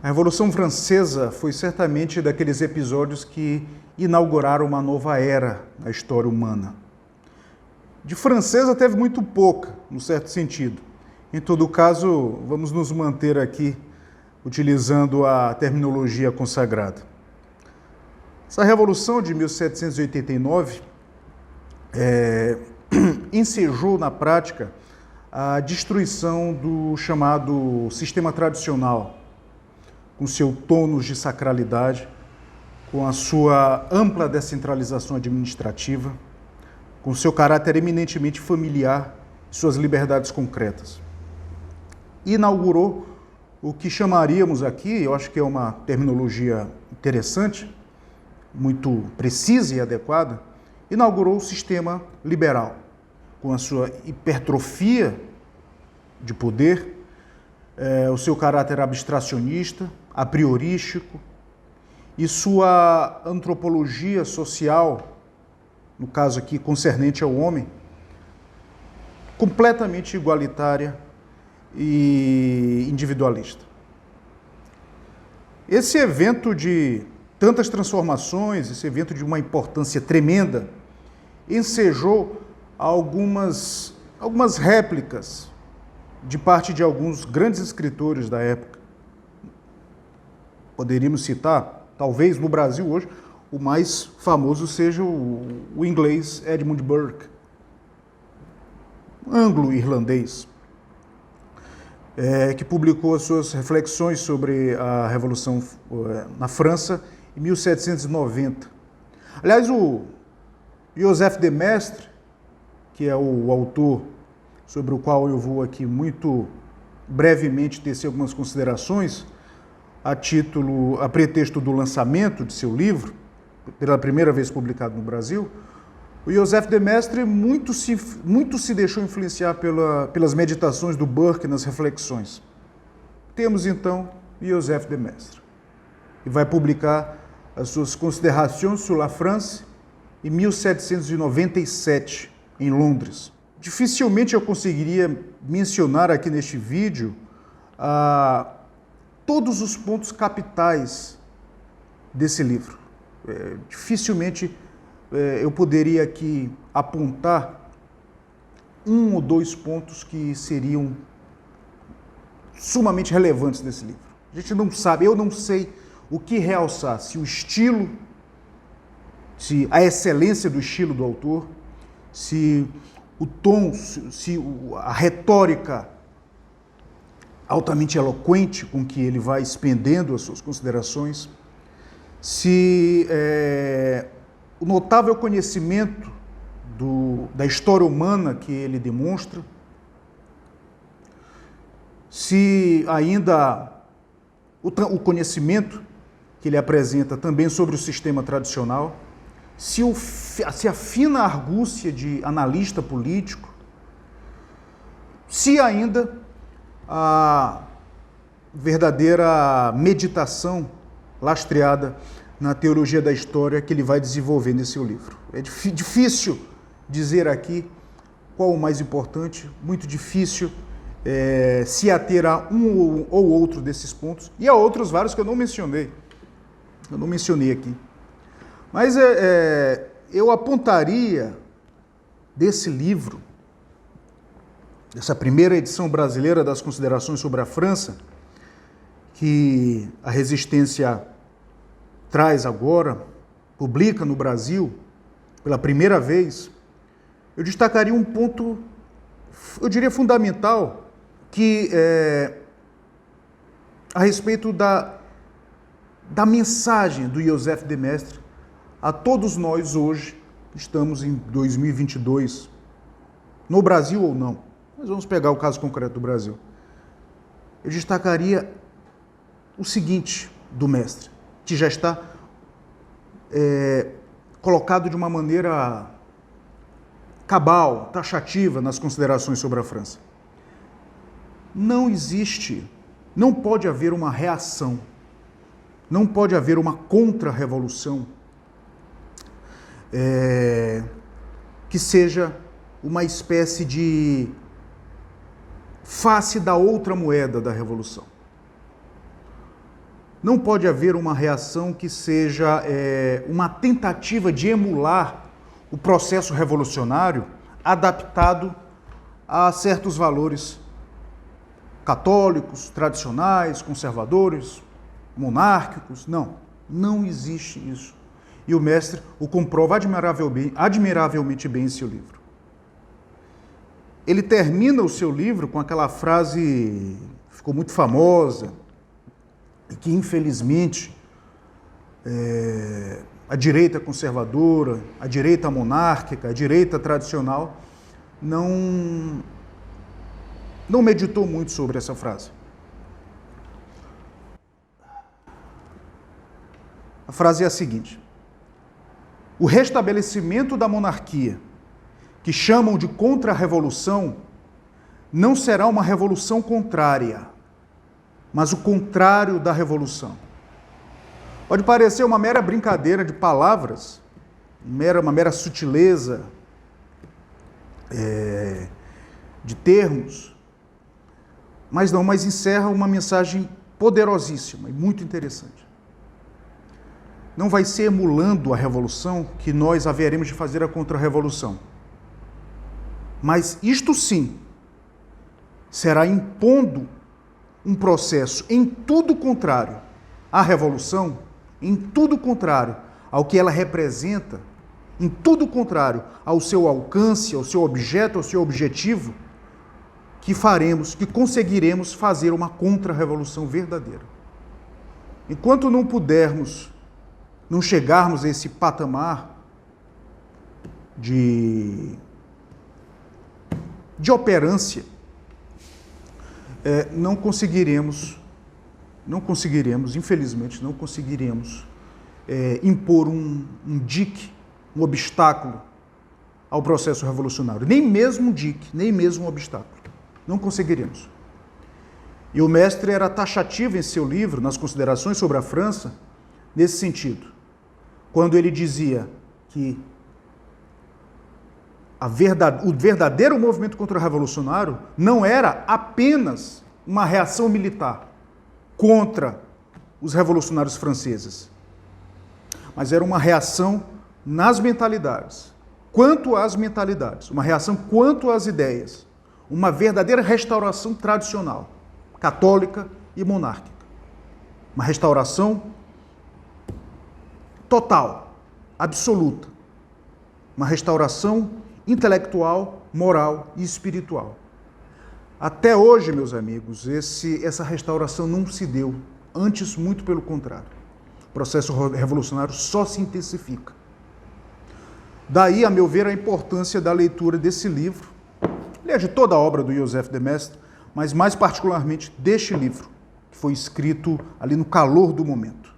A Revolução Francesa foi certamente daqueles episódios que inauguraram uma nova era na história humana. De francesa teve muito pouca, no certo sentido. Em todo caso, vamos nos manter aqui utilizando a terminologia consagrada. Essa Revolução de 1789 ensejou na prática a destruição do chamado sistema tradicional, com seu tônus de sacralidade, com a sua ampla descentralização administrativa, com seu caráter eminentemente familiar e suas liberdades concretas. Inaugurou o que chamaríamos aqui, eu acho que é uma terminologia interessante, muito precisa e adequada, inaugurou o sistema liberal, com a sua hipertrofia de poder, o seu caráter abstracionista, a priorístico, e sua antropologia social, no caso aqui concernente ao homem, completamente igualitária e individualista. Esse evento de tantas transformações, esse evento de uma importância tremenda, ensejou algumas réplicas de parte de alguns grandes escritores da época. Poderíamos citar, talvez no Brasil hoje, o mais famoso seja o inglês Edmund Burke, anglo-irlandês, que publicou as suas reflexões sobre a Revolução na França em 1790. Aliás, o Joseph de Maistre, que é o autor sobre o qual eu vou aqui muito brevemente tecer algumas considerações, a pretexto do lançamento de seu livro, pela primeira vez publicado no Brasil, o Joseph de Maistre muito se deixou influenciar pelas meditações do Burke nas reflexões. Temos então Joseph de Maistre, que vai publicar as suas Considérations sur la France em 1797, em Londres. Dificilmente eu conseguiria mencionar aqui neste vídeo todos os pontos capitais desse livro. Dificilmente eu poderia aqui apontar um ou dois pontos que seriam sumamente relevantes desse livro. A gente não sabe, eu não sei o que realçar, se o estilo, se a excelência do estilo do autor, se o tom, se a retórica altamente eloquente com que ele vai expendendo as suas considerações, se o notável conhecimento da história humana que ele demonstra, se ainda o conhecimento que ele apresenta também sobre o sistema tradicional, se a fina argúcia de analista político, se ainda a verdadeira meditação lastreada na teologia da história que ele vai desenvolver nesse seu livro. É difícil dizer aqui qual o mais importante, muito difícil se ater a um ou outro desses pontos, e a outros vários que eu não mencionei. Eu não mencionei aqui. Mas eu apontaria desse livro, dessa primeira edição brasileira das Considerações sobre a França, que a Resistência traz agora, publica no Brasil, pela primeira vez, eu destacaria um ponto, eu diria fundamental, que a respeito da mensagem do Joseph de Maistre a todos nós hoje, estamos em 2022, no Brasil ou não. Mas vamos pegar o caso concreto do Brasil. Eu destacaria o seguinte do mestre, que já está colocado de uma maneira cabal, taxativa nas considerações sobre a França. Não existe, não pode haver uma reação, não pode haver uma contra-revolução que seja uma espécie de face da outra moeda da revolução. Não pode haver uma reação que seja uma tentativa de emular o processo revolucionário adaptado a certos valores católicos, tradicionais, conservadores, monárquicos. Não, não existe isso. E o mestre o comprova admiravelmente bem em seu livro. Ele termina o seu livro com aquela frase que ficou muito famosa e que, infelizmente, a direita conservadora, a direita monárquica, a direita tradicional não meditou muito sobre essa frase. A frase é a seguinte: o restabelecimento da monarquia, que chamam de contra-revolução, não será uma revolução contrária, mas o contrário da revolução. Pode parecer uma mera brincadeira de palavras, uma mera sutileza de termos, mas encerra uma mensagem poderosíssima e muito interessante. Não vai ser emulando a revolução que nós haveremos de fazer a contra-revolução. Mas isto sim será impondo um processo em tudo contrário à revolução, em tudo contrário ao que ela representa, em tudo contrário ao seu alcance, ao seu objeto, ao seu objetivo, que conseguiremos fazer uma contra-revolução verdadeira. Enquanto não chegarmos a esse patamar de operância, infelizmente, não conseguiremos impor um dique, um obstáculo ao processo revolucionário. Nem mesmo um dique, nem mesmo um obstáculo. Não conseguiremos. E o mestre era taxativo em seu livro, nas considerações sobre a França, nesse sentido. Quando ele dizia que o verdadeiro movimento contra-revolucionário não era apenas uma reação militar contra os revolucionários franceses, mas era uma reação nas mentalidades, quanto às mentalidades, uma reação quanto às ideias, uma verdadeira restauração tradicional, católica e monárquica. Uma restauração total, absoluta. Uma restauração intelectual, moral e espiritual. Até hoje, meus amigos, essa restauração não se deu. Antes, muito pelo contrário. O processo revolucionário só se intensifica. Daí, a meu ver, a importância da leitura desse livro, aliás, de toda a obra do Joseph de Maistre, mas mais particularmente deste livro, que foi escrito ali no calor do momento.